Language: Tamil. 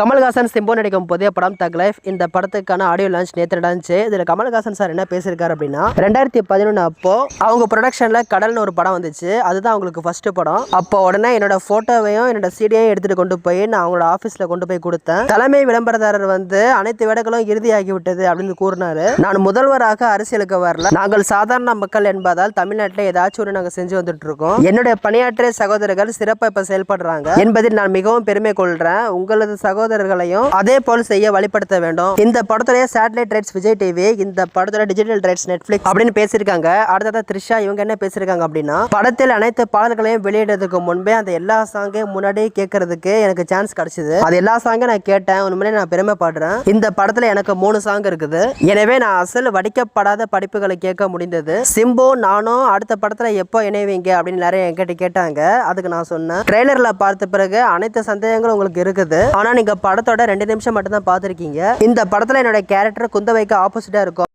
கமல்ஹாசன் சிம்பு நடிக்கும் புதிய படம் தக் லைஃப். இந்த படத்துக்கான ஆடியோ லான்ச் நேற்று நடந்துச்சு. இதுல கமல்ஹாசன் சார் என்ன பேசியிருக்காரு அப்படின்னா, 2011 அப்போ அவங்க ப்ரொடக்ஷன்ல கடல்னு ஒரு படம் வந்துச்சு. அதுதான் அவங்களுக்கு ஃபர்ஸ்ட் படம். அப்போ உடனே என்னோட போட்டோவையும் என்னோட சீடியையும் எடுத்துட்டு கொண்டு போய் நான் அவங்களோட ஆபீஸ்ல கொண்டு போய் கொடுத்தேன். தலைமை விளம்பரதாரர் வந்து அனைத்து வேலைகளும் இறுதியாகி விட்டது அப்படின்னு கூறினாரு. நான் முதல்வராக அரசியலுக்கு வரல, நாங்கள் சாதாரண மக்கள் என்பதால் தமிழ்நாட்டில் ஏதாச்சும் ஒரு நாங்கள் செஞ்சு வந்துட்டு இருக்கோம். என்னுடைய பணியாற்றிய சகோதரர்கள் சிறப்பாக இப்ப செயல்படுறாங்க என்பதில் நான் மிகவும் பெருமை கொள்றேன். உங்களது சகோதரர்களையும் அதே போல் செய்ய வழிபடுத்த வேண்டும். இந்த படத்துடைய சேட்டலைட் ரைட்ஸ் விஜய் டிவி, இந்த படத்தோட டிஜிட்டல் ரைட்ஸ் நெட்ஃபிளிக்ஸ் அப்படின்னு பேசியிருக்காங்க. அடுத்ததா த்ரிஷா இவங்க என்ன பேசியிருக்காங்க அப்படின்னா, படத்தில் அனைத்து பாடல்களையும் வெளியிடுறதுக்கு முன்பே அந்த எல்லா சாங்கையும் முன்னாடி கேட்கறதுக்கு எனக்கு சான்ஸ் கிடைச்சது. அது எல்லா சாங்கும் நான் கேட்டேன். உண்மையிலே நான் பெருமைப்படுறேன். இந்த படத்துல எனக்கு 3 சாங் இருக்குது. எனவே நான் அசல் வடிக்கப்படாத படிப்புகளை கேட்க முடிந்தது. சிம்பு நானும் அடுத்த படத்துல எப்போ இணைவீங்க அப்படின்னு நிறைய என்கிட்ட கேட்டாங்க. அதுக்கு நான் சொன்னேன், ட்ரெய்லர்ல பார்த்த பிறகு அனைத்து சந்தேகங்களும் உங்களுக்கு இருக்குது. ஆனா நீங்க படத்தோட 2 நிமிஷம் மட்டும் தான் பார்த்திருக்கீங்க. இந்த படத்துல என்னோட கேரக்டர் குந்தவைக்கு ஆப்போசிட்டா இருக்கும்.